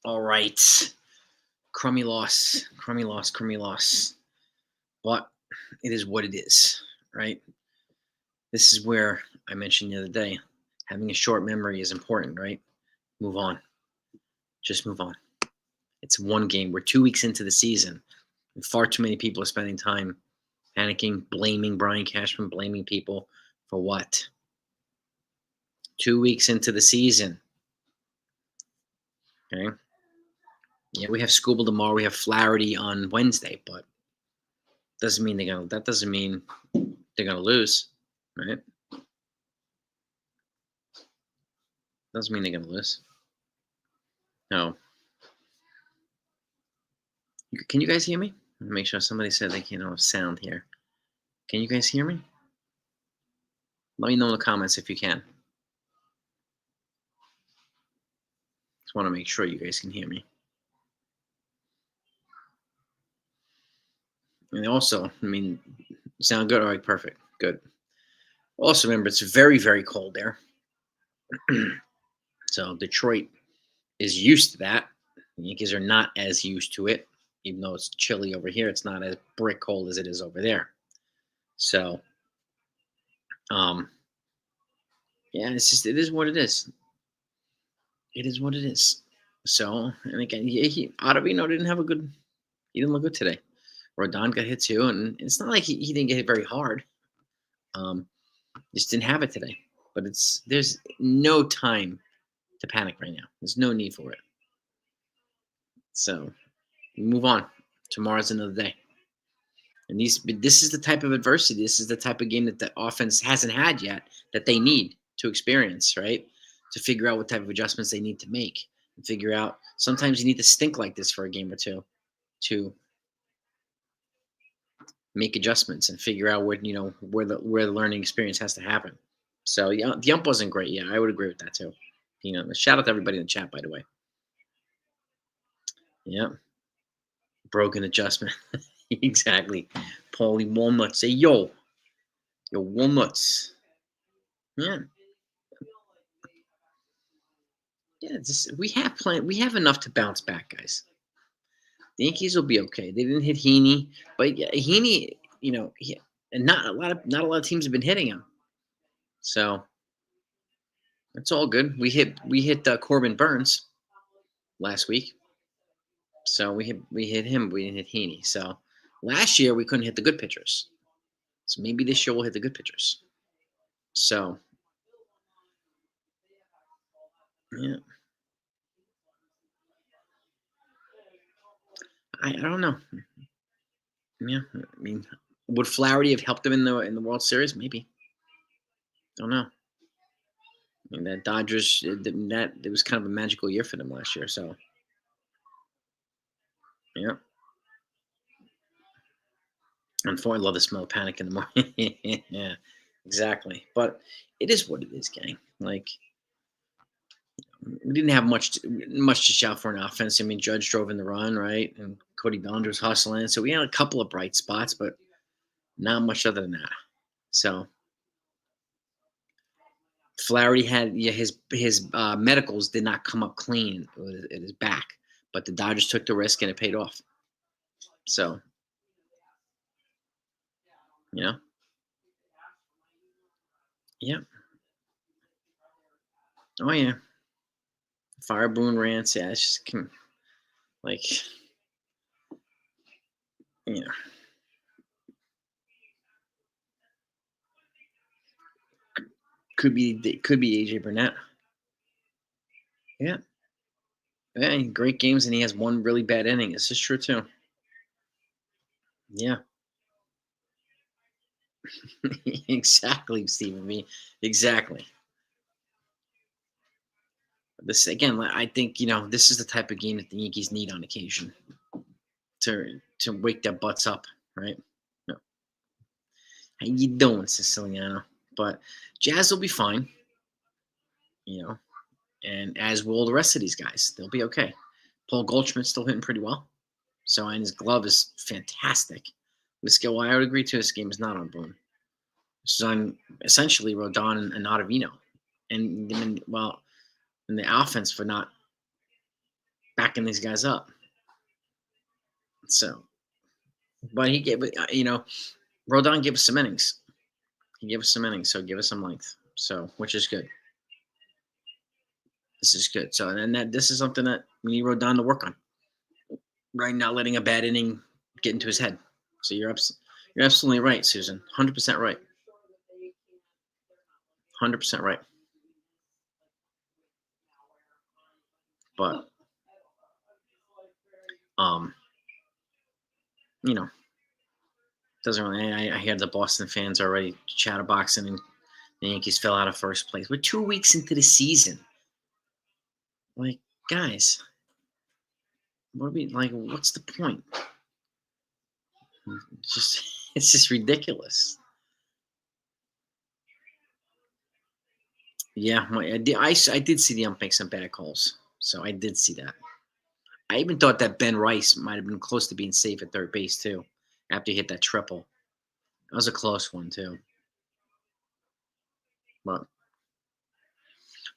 All right. Crummy loss. Crummy loss. Crummy loss. But it is what it is, right? This is where I mentioned the other day having a short memory is important, right? Move on. Just move on. It's one game. We're 2 weeks into the season, and far too many people are spending time panicking, blaming Brian Cashman, blaming people for what? 2 weeks into the season. Okay. Yeah, we have Scuba tomorrow. We have Flaherty on Wednesday, but doesn't mean they're gonna. That doesn't mean they're gonna lose, right? Doesn't mean they're gonna lose. No. Can you guys hear me? Make sure somebody said they can't have sound here. Can you guys hear me? Let me know in the comments if you can. Just want to make sure you guys can hear me. And also, sound good? All right, perfect. Good. Also, remember, it's very, very cold there. So Detroit is used to that. The Yankees are not as used to it. Even though it's chilly over here, it's not as brick cold as it is over there. So, yeah, it is what it is. It is what it is. So, and again, Ottavino didn't have a good. He didn't look good today. Rodon got hit too, and it's not like he didn't get hit very hard. Just didn't have it today. But there's no time to panic right now. There's no need for it. So, move on. Tomorrow's another day. And this is the type of adversity. This is the type of game that the offense hasn't had yet that they need to experience, right? To figure out what type of adjustments they need to make and figure out. Sometimes you need to stink like this for a game or two to make adjustments and figure out where the learning experience has to happen. So yeah, the ump wasn't great. Yeah, I would agree with that too. Shout out to everybody in the chat, by the way. Yeah, broken adjustment. Exactly. Paulie Walnuts. Say yo Walnuts. Yeah. Yeah, we have enough to bounce back, guys. The Yankees will be okay. They didn't hit Heaney, but yeah, Heaney, and not a lot of teams have been hitting him. So it's all good. We hit Corbin Burns last week. So we hit him. We didn't hit Heaney. So last year we couldn't hit the good pitchers. So maybe this year we'll hit the good pitchers. So yeah. I don't know. Yeah, would Flaherty have helped him in the World Series? Maybe. Don't know. That Dodgers, that it was kind of a magical year for them last year. So, yeah. Unfortunately, I love the smell of panic in the morning. Yeah, exactly. But it is what it is, gang. Like, we didn't have much to shout for an offense. Judge drove in the run, right? And Cody Bellinger was hustling. So we had a couple of bright spots, but not much other than that. So Flaherty had his medicals did not come up clean at his back, but the Dodgers took the risk and it paid off. So, yeah. Oh yeah. Fire Boone Rants. Yeah, it's just like, could be AJ Burnett. Yeah. Yeah, great games, and he has one really bad inning. This is true too. Yeah. Exactly, Stephen B. Exactly. This again, I think this is the type of game that the Yankees need on occasion to wake their butts up, right? No. How you doing, Siciliano? But Jazz will be fine, and as will the rest of these guys. They'll be okay. Paul Goldschmidt's still hitting pretty well, and his glove is fantastic. I would agree to this game is not on Boone. This is on essentially Rodon and Ottavino, and the offense for not backing these guys up. So, but he gave it, Rodon gave us some innings. He gave us some innings, so give us some length. So, which is good. This is good. So, and that this is something that we need Rodon to work on. Right, not letting a bad inning get into his head. So you're absolutely right, Susan. 100% right. 100% right. But um, you know, doesn't really. I hear the Boston fans already chatterboxing, and the Yankees fell out of first place. We're 2 weeks into the season. Like, guys, what are we like? What's the point? It's just ridiculous. Yeah, I did see the ump make some bad calls, so I did see that. I even thought that Ben Rice might have been close to being safe at third base too, after he hit that triple. That was a close one too. But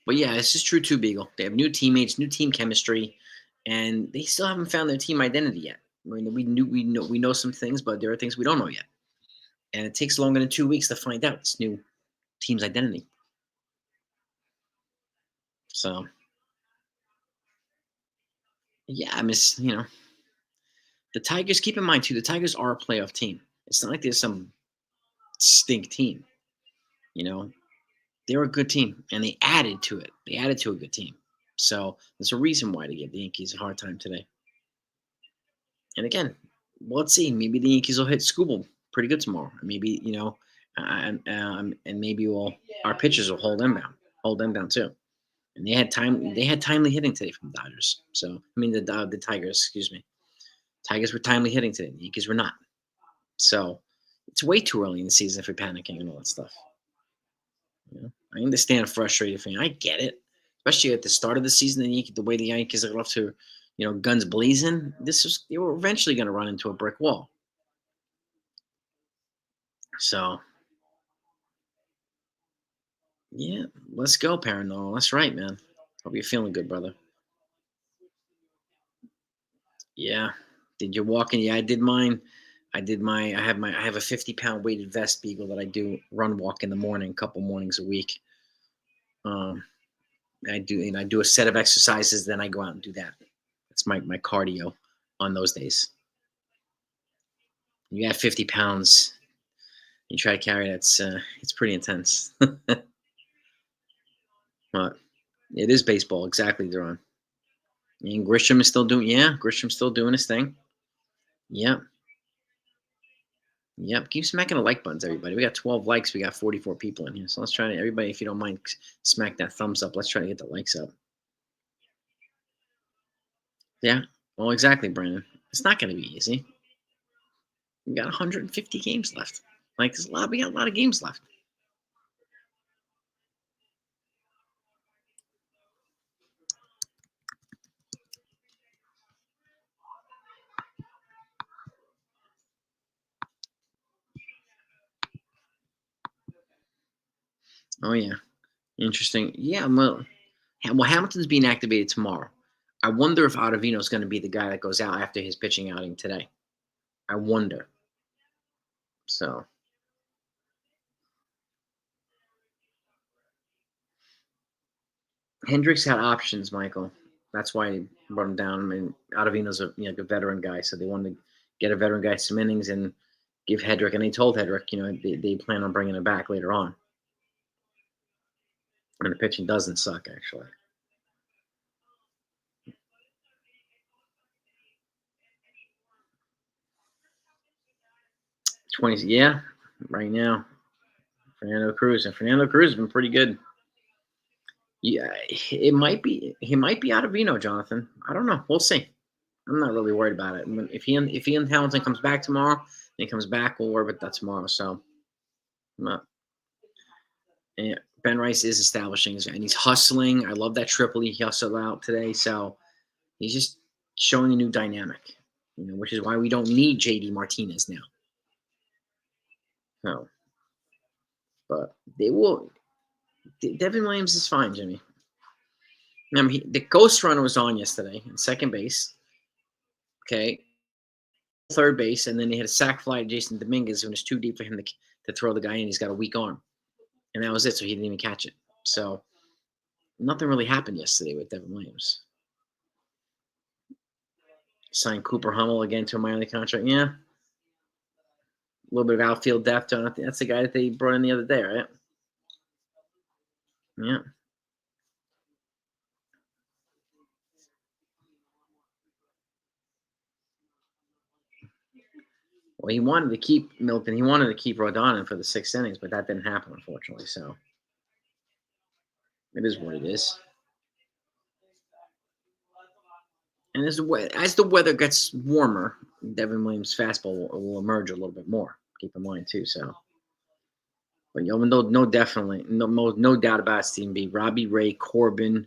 but yeah, this is true too, Beagle. They have new teammates, new team chemistry, and they still haven't found their team identity yet. I mean, we know some things, but there are things we don't know yet, and it takes longer than 2 weeks to find out this new team's identity. So yeah, I miss the Tigers. Keep in mind too, the Tigers are a playoff team. It's not like there's some stink team. You know, they're a good team, and they added to it. They added to a good team. So there's a reason why they give the Yankees a hard time today. And again, let's see. Maybe the Yankees will hit Scooble pretty good tomorrow. Maybe and maybe our pitchers will hold them down too. And they had time. They had timely hitting today from the Dodgers. So I mean the Tigers. Excuse me. Tigers were timely hitting today. The Yankees were not. So it's way too early in the season if you're panicking and all that stuff. I understand a frustrated fan. I get it, especially at the start of the season. The way the Yankees got off to, guns blazing. They were eventually going to run into a brick wall. So yeah, let's go, Paranormal. That's right, man. Hope you're feeling good, brother. Yeah. Did you walk in? Yeah, I did mine. I have a 50-pound weighted vest, Beagle, that I do run walk in the morning, a couple mornings a week. Um, I do a set of exercises, then I go out and do that. It's my cardio on those days. You have 50 pounds, you try to carry that's it's pretty intense. But it is baseball, exactly, Deron. And Grisham's still doing his thing. Yep. Yep. Keep smacking the like buttons, everybody. We got 12 likes. We got 44 people in here. So let's try to, everybody, if you don't mind, smack that thumbs up. Let's try to get the likes up. Yeah. Well, exactly, Brandon. It's not going to be easy. We got 150 games left. Like, we got a lot of games left. Oh, yeah. Interesting. Yeah, well, Hamilton's being activated tomorrow. I wonder if Ottavino's going to be the guy that goes out after his pitching outing today. I wonder. So, Hendricks had options, Michael. That's why he brought him down. I mean, Ottavino's a veteran guy, so they wanted to get a veteran guy some innings and give Hedrick. And they told Hedrick, they plan on bringing him back later on. And the pitching doesn't suck, actually. 20, yeah, right now. Fernando Cruz has been pretty good. Yeah, it might be. He might be Ottavino, Jonathan. I don't know. We'll see. I'm not really worried about it. If Ian Hamilton comes back tomorrow, and he comes back, we'll worry about that tomorrow. So, I'm not. And Ben Rice is establishing, and he's hustling. I love that triple he hustled out today. So he's just showing a new dynamic, which is why we don't need JD Martinez now. No, but they will. Devin Williams is fine, Jimmy. Remember, the ghost runner was on yesterday in second base. Okay, third base, and then they had a sac fly to Jason Dominguez when it's too deep for him to throw the guy in. He's got a weak arm, and that was it. So he didn't even catch it. So nothing really happened yesterday with Devin Williams. Signed Cooper Hummel again to a minor league contract. Yeah, a little bit of outfield depth. That's the guy that they brought in the other day, right? Yeah. Well, he wanted to keep Milton. He wanted to keep Rodon in for the 6 innings, but that didn't happen, unfortunately. So it is what it is. And as the weather gets warmer, Devin Williams' fastball will emerge a little bit more. Keep in mind too. So, but definitely, no doubt about it, Stephen B. Robbie Ray, Corbin,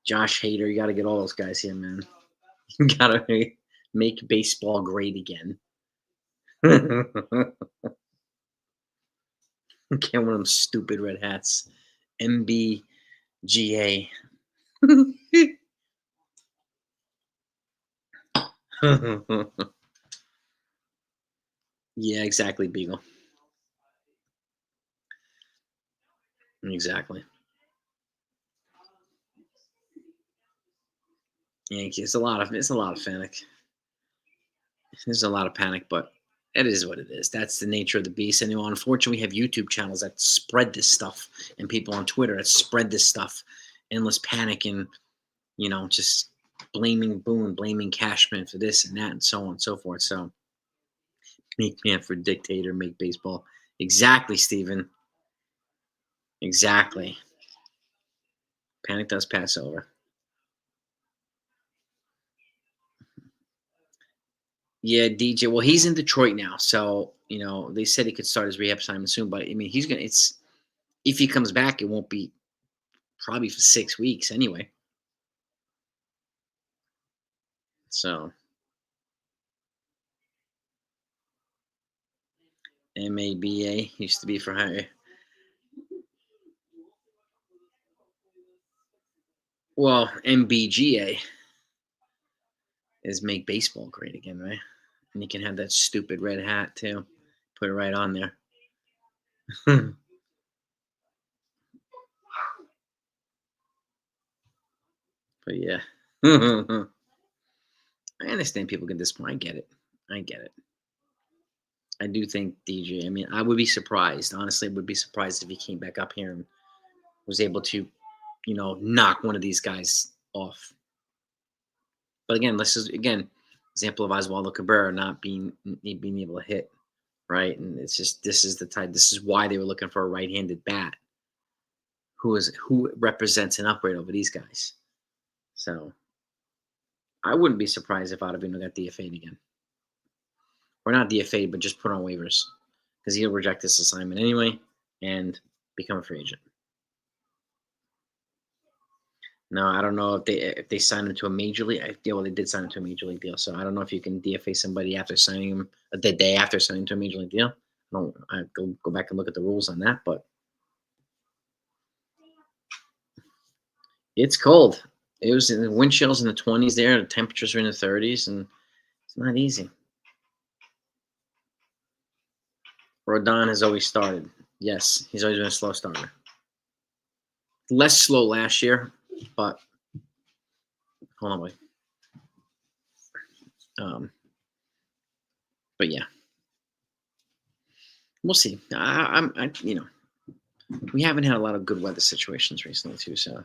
Josh Hader. You got to get all those guys here, man. You got to make baseball great again. Get one of them stupid red hats. MBGA. Yeah, exactly, Beagle. Exactly. Yankees. It's a lot of panic. There's a lot of panic, but it is what it is. That's the nature of the beast. And unfortunately, we have YouTube channels that spread this stuff, and people on Twitter that spread this stuff, endless panic, and just blaming Boone, blaming Cashman for this and that, and so on and so forth. So, make man for dictator, make baseball. Exactly, Steven. Exactly. Panic does pass over. Yeah, DJ. Well, he's in Detroit now, so they said he could start his rehab assignment soon. But I mean, he's gonna. It's if he comes back, it won't be probably for 6 weeks anyway. So MABA used to be for higher. Well, MBGA is make baseball great again, right? And you can have that stupid red hat too. Put it right on there. But yeah. I understand people get disappointed. I get it. I get it. I do think DJ. I mean, I would be surprised. Honestly, I would be surprised if he came back up here and was able to, knock one of these guys off. But again, this is example of Oswaldo Cabrera not being able to hit, right? And it's just this is the type. This is why they were looking for a right-handed bat who represents an upgrade over these guys. So I wouldn't be surprised if Ottavino got DFA'd again, or not DFA'd, but just put on waivers because he'll reject this assignment anyway and become a free agent. No, I don't know if they signed him to a major league. Well, they did sign him to a major league deal, so I don't know if you can DFA somebody after signing him the day after signing him to a major league deal. I go back and look at the rules on that, but it's cold. It was in the wind chills in the 20s there. The temperatures are in the 30s, and it's not easy. Rodon has always started. Yes, he's always been a slow starter. Less slow last year, but hold on, wait. But yeah, we'll see. We haven't had a lot of good weather situations recently too, so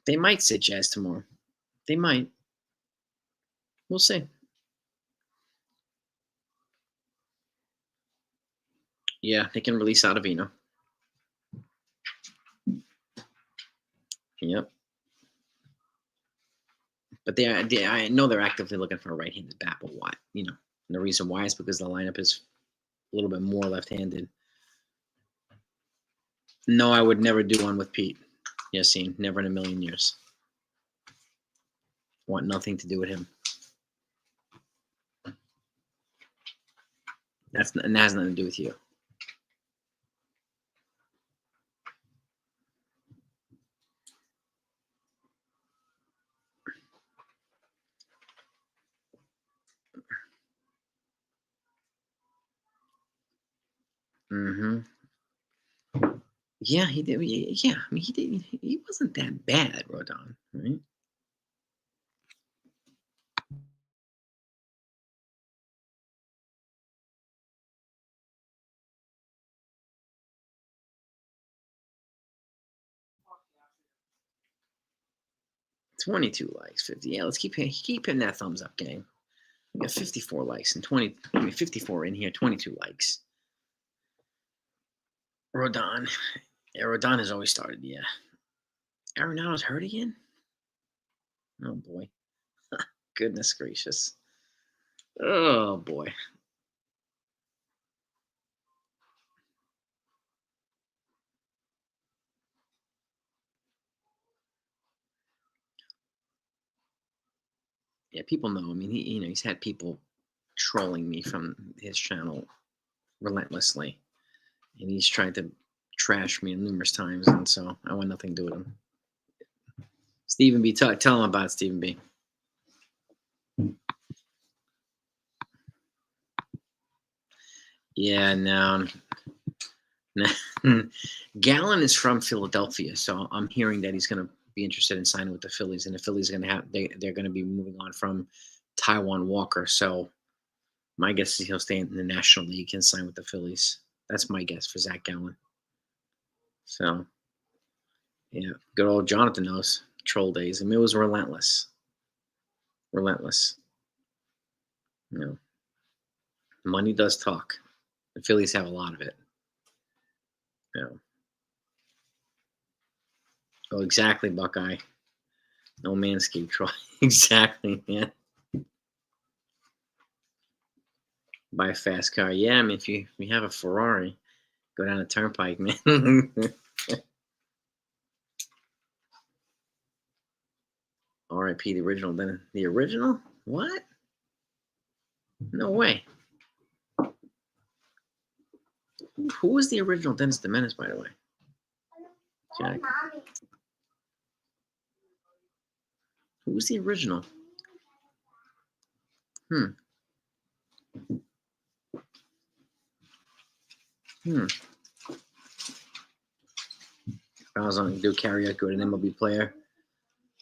they might sit Jazz tomorrow. They might. We'll see. Yeah, they can release Ottavino. Yep. But I know they're actively looking for a right-handed bat, but why? And the reason why is because the lineup is a little bit more left-handed. No, I would never do one with Pete Yassine. Never in a million years. Want nothing to do with him. That has nothing to do with you. Yeah, he did. Yeah, I mean, he did. He wasn't that bad, Rodon. Right? 22 likes, 50. Yeah, let's keep hitting that thumbs up, gang. We got 54 likes and 20. I mean, 54 in here, 22 likes. Rodon. Yeah, Rodon has always started. Yeah. Arenado's hurt again. Oh boy. Goodness gracious. Oh boy. Yeah, people know. I mean, he's had people trolling me from his channel relentlessly, and he's tried to trash me numerous times, and so I want nothing to do with him. Stephen B, tell him about it, Stephen B. Yeah, no. Gallon is from Philadelphia, so I'm hearing that he's going to be interested in signing with the Phillies, and the Phillies are going to have they're going to be moving on from Taiwan Walker. So my guess is he'll stay in the National League and sign with the Phillies. That's my guess for Zach Gallen. So yeah, good old Jonathan knows troll days. I mean, it was relentless, relentless. You know, money does talk. The Phillies have a lot of it. You know. Oh, exactly, Buckeye. No manscape troll. Exactly, man. Buy a fast car. Yeah, I mean, if you have a Ferrari, go down the turnpike, man. R.I.P. the original. Then the original? What? No way. Who was the original Dennis the Menace, by the way? Jack. Who was the original? Hmm. Hmm. If I was on to do karaoke with an MLB player,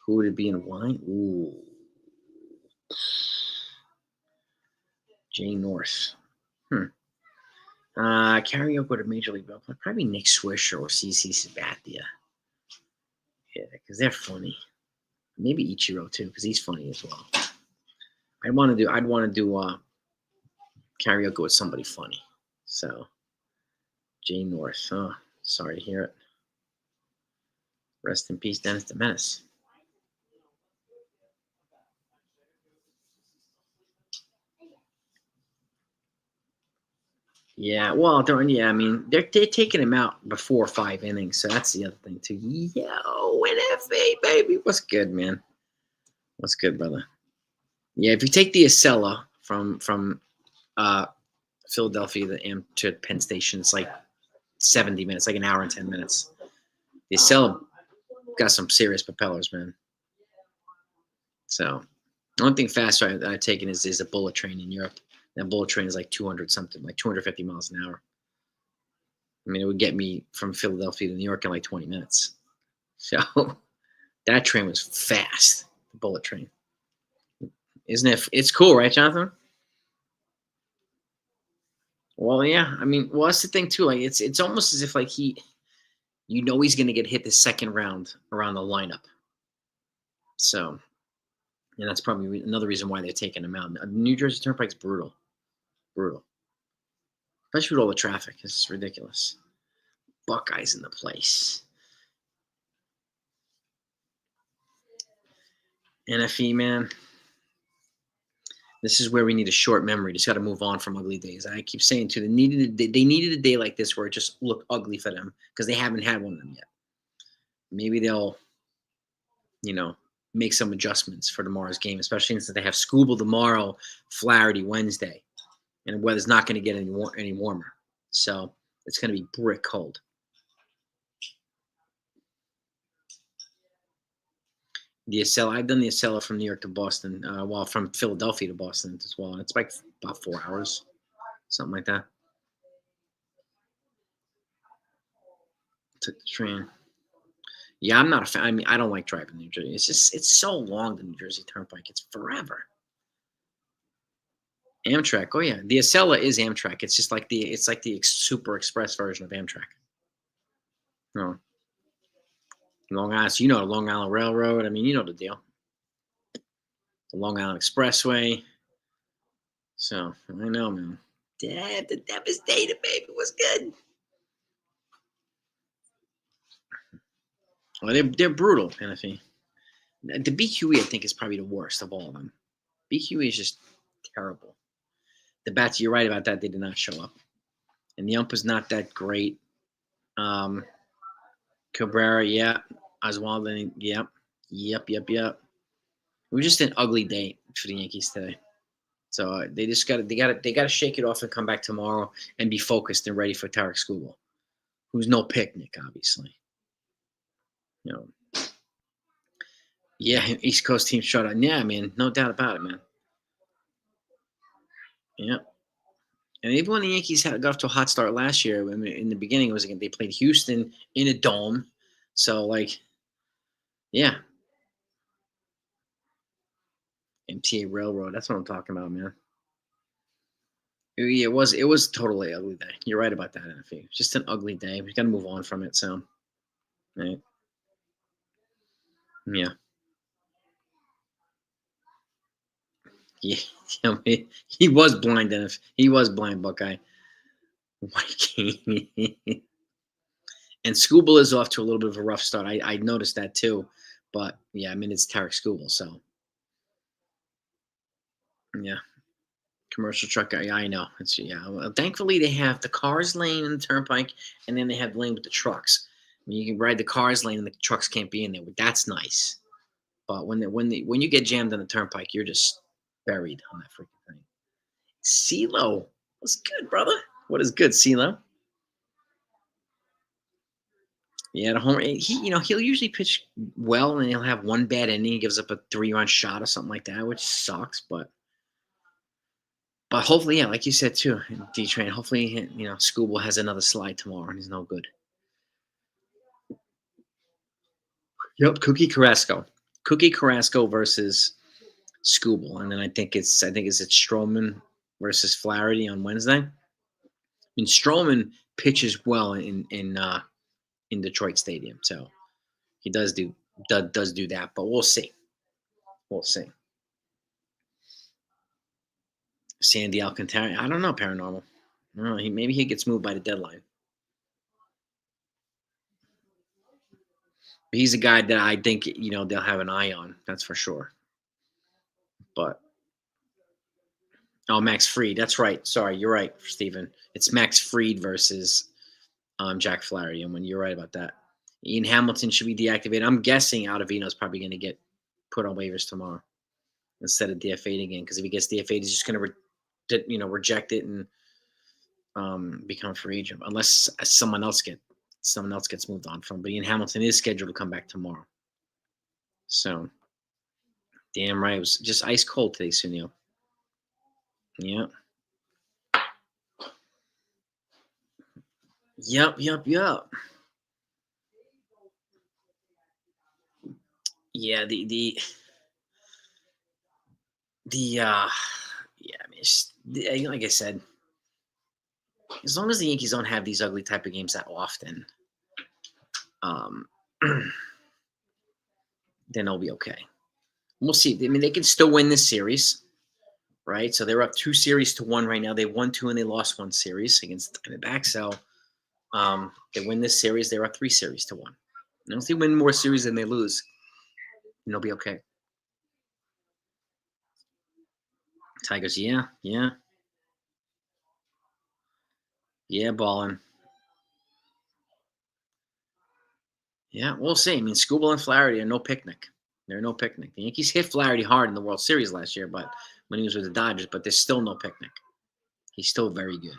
who would it be and why? Ooh. Jay North. Hmm. Karaoke with a major league player, probably Nick Swisher or CC Sabathia. Yeah, because they're funny. Maybe Ichiro too, because he's funny as well. I'd want to do karaoke with somebody funny. So Jay North. Oh, sorry to hear it. Rest in peace, Dennis the Menace. Yeah, well, yeah, I mean, they're taking him out before 5 innings, so that's the other thing too. Yo, NFA baby, what's good, man? What's good, brother? Yeah, if you take the Acela from uh, Philadelphia to Penn Station, it's like 70 minutes, like an hour and 10 minutes. The Acela got some serious propellers, man. So the only thing faster I've taken is a bullet train in Europe. That bullet train is like 200 something, like 250 miles an hour. I mean, it would get me from Philadelphia to New York in like 20 minutes. So that train was fast, the bullet train. Isn't it? It's cool, right, Jonathan? Well, yeah. I mean, well, that's the thing too. Like, it's almost as if like he's going to get hit the second round around the lineup. So, and that's probably another reason why they're taking him out. New Jersey Turnpike's brutal, brutal, especially with all the traffic. It's ridiculous. Buckeyes in the place. NFE, man. This is where we need a short memory. Just got to move on from ugly days. I keep saying too, they needed a day like this where it just looked ugly for them because they haven't had one of them yet. Maybe they'll, you know, make some adjustments for tomorrow's game, especially since they have Scuba tomorrow, Flaherty Wednesday, and the weather's not going to get any warmer. So it's going to be brick cold. The Acela, I've done the Acela from New York to Boston, from Philadelphia to Boston as well. It's like about 4 hours, something like that. Took the train. Yeah, I'm not a fan. I mean, I don't like driving New Jersey. It's so long, the New Jersey Turnpike. It's forever. Amtrak. Oh yeah, the Acela is Amtrak. It's like the super express version of Amtrak. No, Long Island. So you know the Long Island Railroad. I mean, you know the deal. The Long Island Expressway. So I know, man. Dad, the devastated baby was good. Well, they're brutal, Hennessy. The BQE, I think, is probably the worst of all of them. BQE is just terrible. The bats, you're right about that. They did not show up, and the ump was not that great. Um, Cabrera, yeah. Oswald, yep. It was just an ugly day for the Yankees today. So they got to shake it off and come back tomorrow and be focused and ready for Tarek Skubal, who's no picnic, obviously. You know, yeah, East Coast team shut out. Yeah, man, no doubt about it, man. Yeah, and even when the Yankees got off to a hot start last year, I mean, in the beginning it was again they played Houston in a dome, so like, yeah, MTA Railroad. That's what I'm talking about, man. It was totally ugly day. You're right about that, Effie. Just an ugly day. We got to move on from it. So, right, yeah, yeah. He was blind, and he was blind, Buckeye. And Scooble is off to a little bit of a rough start. I noticed that too, but yeah, I mean it's Tarek Scooble, so yeah. Commercial truck. Yeah, I know. It's yeah. Well, thankfully, they have the cars lane in the turnpike, and then they have the lane with the trucks. I mean, you can ride the cars lane, and the trucks can't be in there. That's nice. But when you get jammed on the turnpike, you're just buried on that freaking thing. CeeLo, what's good, brother? What is good, CeeLo? Yeah, the home. He'll usually pitch well, and he'll have one bad inning. He gives up a 3-run shot or something like that, which sucks. But hopefully, yeah, like you said too, D Train. Hopefully, Scooble has another slide tomorrow, and he's no good. Yep, Cookie Carrasco versus Scooble, and then I think it's Stroman versus Flaherty on Wednesday. I mean, Stroman pitches well in Detroit Stadium, so he does do that. But we'll see. We'll see. Sandy Alcantara. I don't know, paranormal. I don't know. Maybe he gets moved by the deadline. But he's a guy that I think they'll have an eye on. That's for sure. But Max Fried. That's right. Sorry, you're right, Stephen. It's Max Fried versus Jack Flaherty. And when you're right about that, Ian Hamilton should be deactivated. I'm guessing Ottavino's probably going to get put on waivers tomorrow instead of DFA'd again. Because if he gets DFA'd, he's just going to reject it and become free agent unless someone else gets moved on from. But Ian Hamilton is scheduled to come back tomorrow. So, damn right, it was just ice cold today, Sunil. Yeah. Yep. Yeah. Yeah. I mean, like I said, as long as the Yankees don't have these ugly type of games that often, um, then they'll be okay. We'll see. I mean, they can still win this series, right? So they're up 2-1 right now. They won 2 and they lost 1 series against the Diamondbacks. So they win this series. They're up 3-1. And if they win more series than they lose, then they'll be okay. Tigers, yeah, balling. Yeah, we'll see. I mean, Scooble and Flaherty are no picnic. They're no picnic. The Yankees hit Flaherty hard in the World Series last year, but when he was with the Dodgers, but there's still no picnic. He's still very good.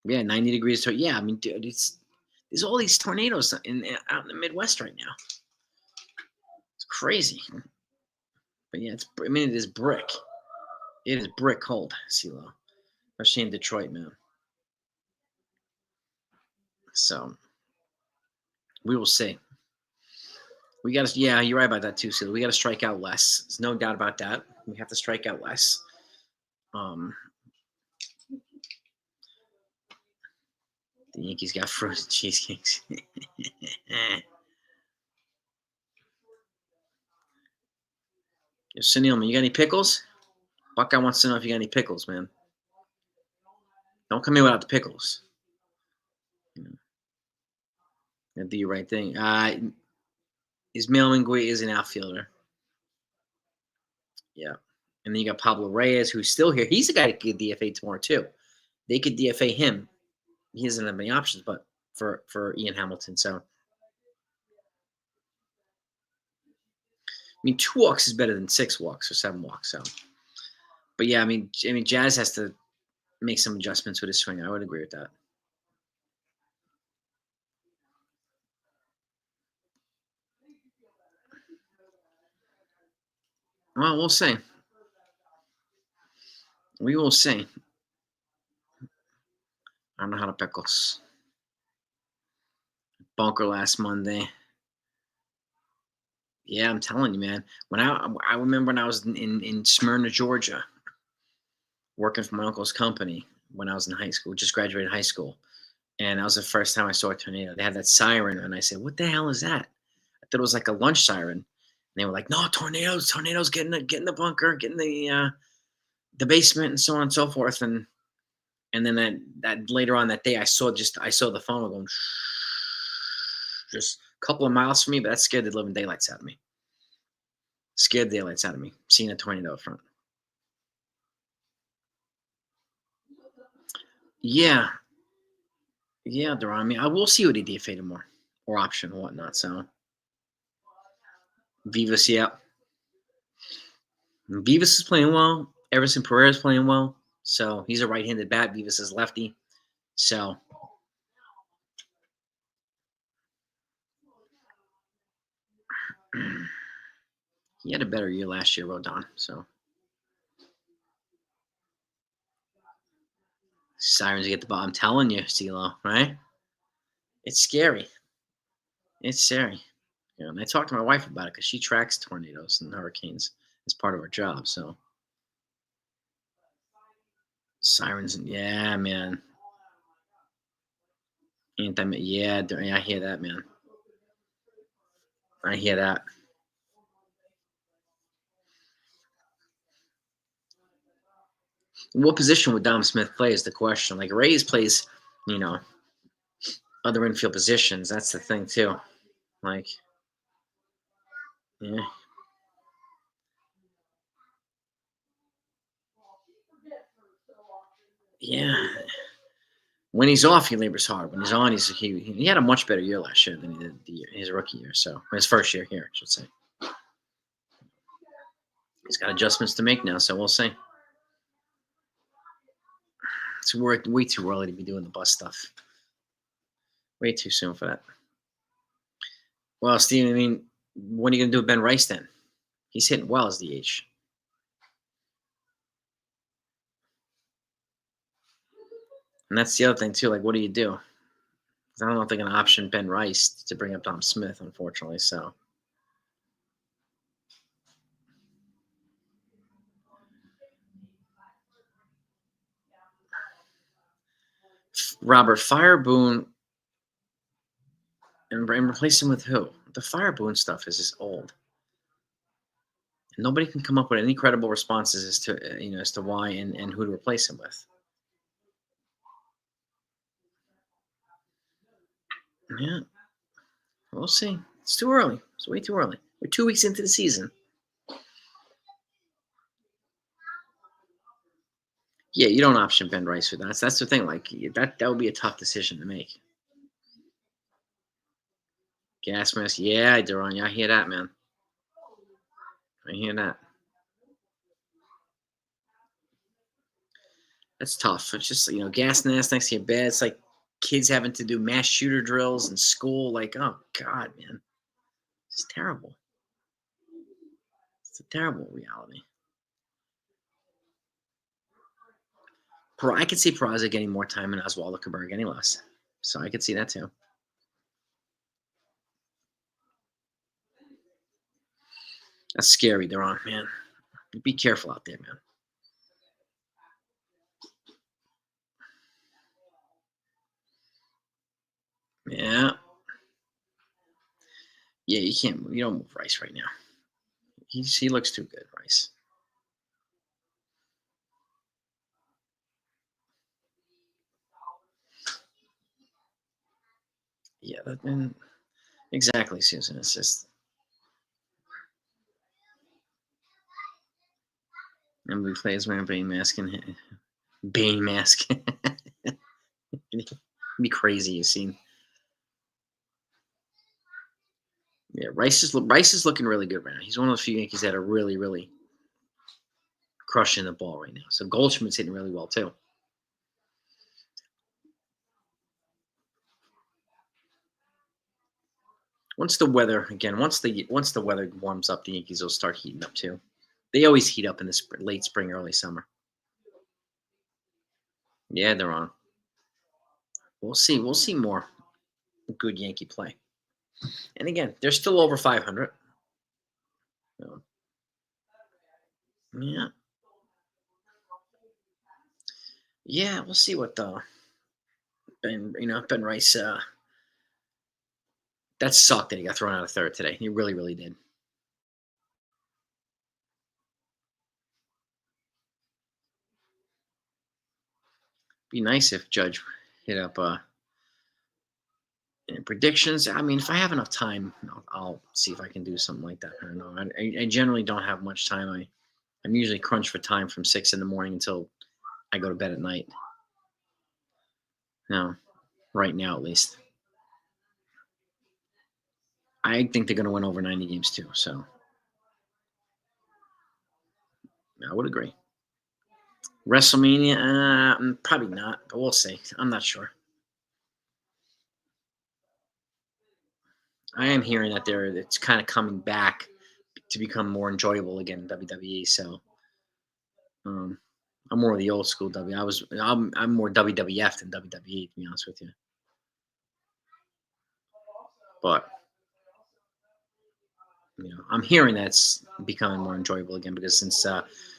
Yeah, 90 degrees. Yeah, I mean, dude, there's all these tornadoes out in the Midwest right now. It's crazy. But yeah, it is brick. It is brick cold, CeeLo. Especially in Detroit, man. So, We will see. We got to, yeah, you're right about that too, Seal. We got to strike out less. There's no doubt about that. We have to strike out less. Um, the Yankees got frozen cheesecakes. Yo, Sunil, man, you got any pickles? Buckeye wants to know if you got any pickles, man. Don't come in without the pickles. You know, do your right thing. Ismail Mingui is an outfielder. Yeah. And then you got Pablo Reyes, who's still here. He's the guy that could DFA tomorrow, too. They could DFA him. He doesn't have any options, but for Ian Hamilton. So, I mean, 2 walks is better than 6 walks or 7 walks. So, but yeah, I mean, Jazz has to make some adjustments with his swing. I would agree with that. Well, we'll see. We will see. I don't know how to pickles. Bunker last Monday. Yeah, I'm telling you, man. When I remember when I was in Smyrna, Georgia, working for my uncle's company when I was in high school, just graduated high school. And that was the first time I saw a tornado. They had that siren, and I said, "What the hell is that?" I thought it was like a lunch siren. And they were like, "No, tornadoes! Get in the bunker, get in the basement, and so on and so forth." And then that later on that day, I saw the phone going just a couple of miles from me, but that scared the living daylights out of me. Scared the daylights out of me seeing a tornado up front. Yeah, yeah, Duran. I mean, I will see what he DFA'd more or option or whatnot. So Vivas, yeah. Vivas is playing well. Everson Pereira is playing well. So he's a right-handed bat. Vivas is lefty. So he had a better year last year, Rodon. So sirens get the ball. I'm telling you, CeeLo, right? It's scary. It's scary. You know, and I talked to my wife about it because she tracks tornadoes and hurricanes as part of her job. So sirens, yeah, man. Yeah, I hear that, man. I hear that. What position would Dom Smith play is the question. Like Reyes plays, you know, other infield positions. That's the thing too. Like, yeah, yeah. When he's off, he labors hard. When he's on, he had a much better year last year than he did his rookie year. So his first year here, I should say. He's got adjustments to make now, so we'll see. It's way too early to be doing the bus stuff. Way too soon for that. Well, Steve, I mean, what are you going to do with Ben Rice then? He's hitting well as DH. And that's the other thing, too. Like, what do you do? I don't know if they're going to option Ben Rice to bring up Dom Smith, unfortunately. So, Robert, fire Boone and replace him with who? The fire Boone stuff is just old. And nobody can come up with any credible responses as to why and who to replace him with. Yeah, we'll see. It's too early. It's way too early. We're 2 weeks into the season. Yeah, you don't option Ben Rice for that. That's the thing. Like that would be a tough decision to make. Gas mask. Yeah, Duran. I hear that, man. I hear that. That's tough. It's just gas mask next to your bed. It's like kids having to do mass shooter drills in school. Like, oh God, man, it's terrible. It's a terrible reality. I could see Peraza getting more time than Oswaldo Cabrera any less. So I could see that too. That's scary. They're on, man. Be careful out there, man. Yeah. Yeah, you can't. You don't move Rice right now. He looks too good, Rice. Yeah, and exactly, Susan. It's just and we play as wearing Bane mask and Bane mask. Be crazy. You seen? Yeah, Rice is looking really good right now. He's one of those few Yankees that are really, really crushing the ball right now. So Goldschmidt's hitting really well too. Once the weather warms up, the Yankees will start heating up too. They always heat up in the late spring, early summer. Yeah, they're on. We'll see. We'll see more good Yankee play. And again, they're still over 500. So, yeah, yeah. We'll see what the Ben Rice. That sucked that he got thrown out of third today. He really, really did. Be nice if Judge hit up predictions. I mean, if I have enough time, I'll see if I can do something like that. I don't know. I generally don't have much time. I'm usually crunched for time from 6 in the morning until I go to bed at night. No, right now at least. I think they're going to win over 90 games too. So I would agree. WrestleMania, probably not, but we'll see. I'm not sure. I am hearing that it's kind of coming back to become more enjoyable again in WWE. So um, I'm more of the old school W. I'm more WWF than WWE to be honest with you. But I'm hearing that's becoming more enjoyable again because since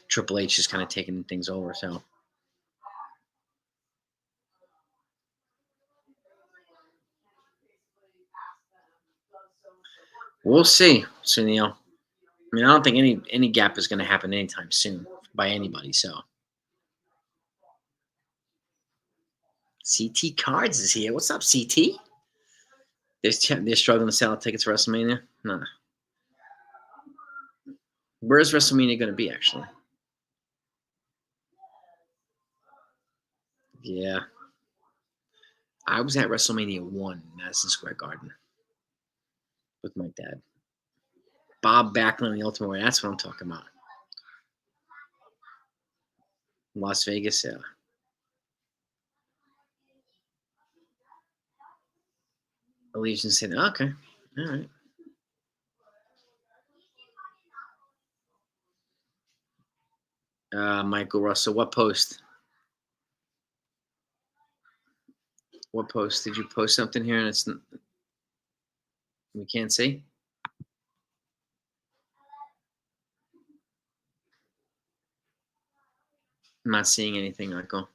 Triple H is kind of taking things over. So we'll see, Sunil. I mean, I don't think any gap is going to happen anytime soon by anybody. So CT Cards is here. What's up, CT? They're struggling to sell out tickets for WrestleMania. Nah. Where's WrestleMania going to be actually? Yeah, I was at WrestleMania 1 in Madison Square Garden with my dad. Bob Backlund, the Ultimate Warrior. That's what I'm talking about. Las Vegas, yeah. Allegiant said, okay, all right. Michael Russell, what post? What post? Did you post something here and we can't see? I'm not seeing anything, Michael.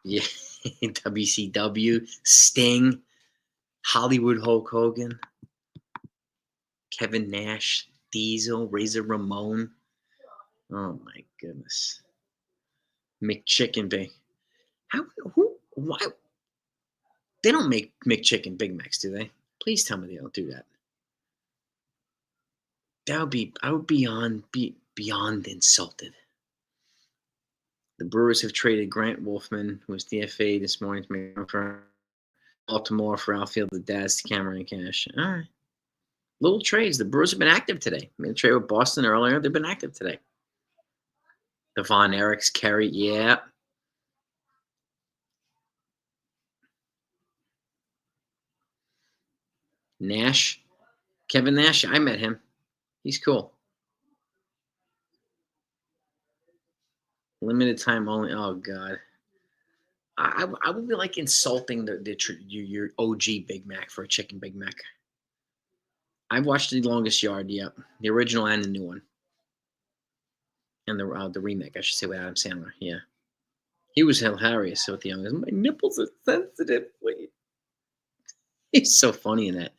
Yeah, WCW, Sting, Hollywood Hulk Hogan, Kevin Nash, Diesel, Razor Ramon. Oh my goodness. McChicken Big. How? Who? Why? They don't make McChicken Big Macs, do they? Please tell me they don't do that. That would be. I would be beyond insulted. The Brewers have traded Grant Wolfman, who was DFA this morning, to make for Baltimore for outfield the Daz to Cameron Cash. All right. Little trades. The Brewers have been active today. Made a trade with Boston earlier. They've been active today. Devon Eric's Kerry. Yeah. Nash. Kevin Nash. I met him. He's cool. Limited time only. Oh, God. I would be like insulting your OG Big Mac for a chicken Big Mac. I've watched The Longest Yard. Yep, the original and the new one, and the remake, I should say, with Adam Sandler. Yeah, he was hilarious with the youngest. My nipples are sensitive. Wait. He's so funny in that.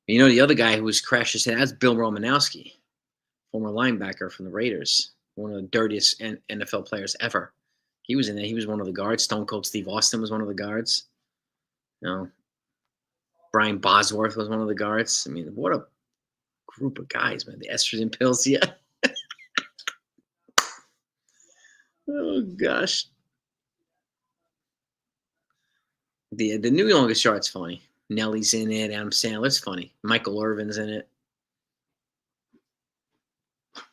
You know, the other guy who was crashed his head, that's Bill Romanowski, former linebacker from the Raiders, one of the dirtiest NFL players ever. He was in there. He was one of the guards. Stone Cold Steve Austin was one of the guards. You know, Brian Bosworth was one of the guards. I mean, what a group of guys, man. The estrogen pills, yeah. Oh gosh. The new Longest Yard's funny. Nelly's in it. Adam Sandler's funny. Michael Irvin's in it.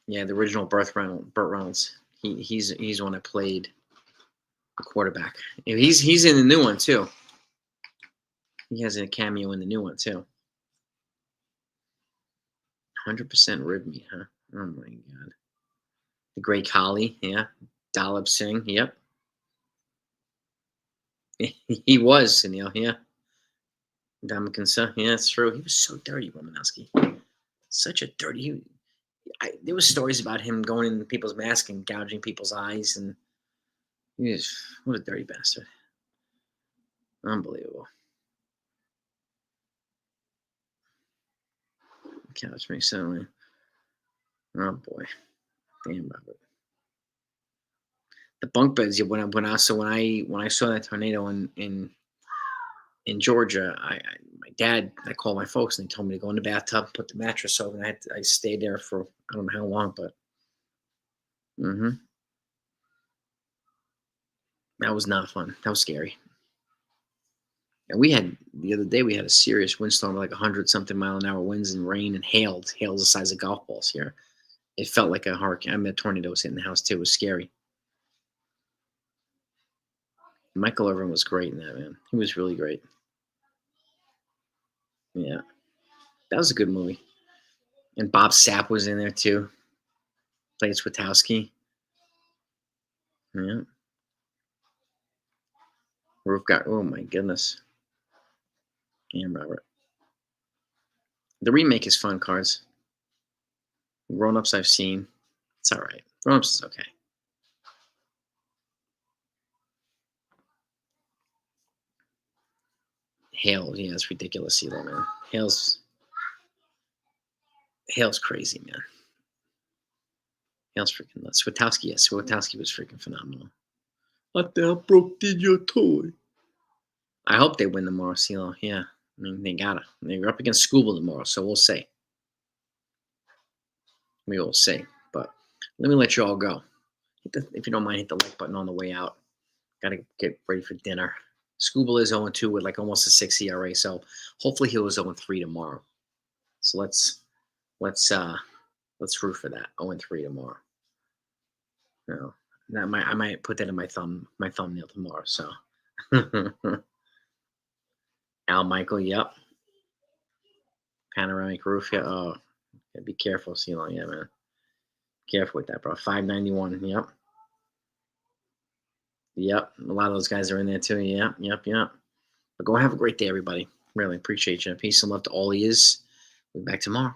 Yeah, the original Burt Reynolds. He's the one that played the quarterback. He's in the new one too. He has a cameo in the new one too. 100% rib meat, huh? Oh my god. The Great Khali, yeah. Dalip Singh, yep. He was, Sunil, yeah. Damakansa, yeah, that's true. He was so dirty, Romanowski. Such a dirty. There was stories about him going into people's masks and gouging people's eyes, and he was what a dirty bastard. Unbelievable. Couch me suddenly. Oh boy, damn Robert. The bunk beds. Yeah, when I saw that tornado in Georgia, my dad, I called my folks and they told me to go in the bathtub, put the mattress over, and I stayed there for I don't know how long, but that was not fun. That was scary. And we had the other day we had a serious windstorm, like 100-something-mile-an-hour winds and rain and hail. Hail the size of golf balls here. It felt like a hurricane. I mean, a tornado was hitting the house too. It was scary. Michael Irvin was great in that, man. He was really great. Yeah, that was a good movie. And Bob Sapp was in there too. Played Swatowski. Yeah. Roof got. Oh my goodness. Yeah, Robert. The remake is fun, Cards. Grown Ups I've seen. It's all right. Grown Ups is okay. Hail, yeah, it's ridiculous, CeeLo, man. Hail's crazy, man. Hail's freaking nuts. Swatowski, yes, Swatowski was freaking phenomenal. What the hell broke did your toy? I hope they win tomorrow, CeeLo. Yeah, I mean they gotta. They're up against Scuba tomorrow, so we'll see. We will see. But let me let you all go. If you don't mind, hit the like button on the way out. Gotta get ready for dinner. Scuba is 0-2 with like almost a 6 ERA, so hopefully he'll 0-3 tomorrow. So let's root for that. 0-3 tomorrow. You know, I might put that in my thumbnail tomorrow. So Al Michael, yep. Panoramic roof, yeah. Oh, yeah, be careful, CeeLo, yeah, man. Careful with that, bro. 591, yep. Yep. A lot of those guys are in there too. Yep. But go have a great day, everybody. Really appreciate you. Peace and love to all of yous. We'll be back tomorrow.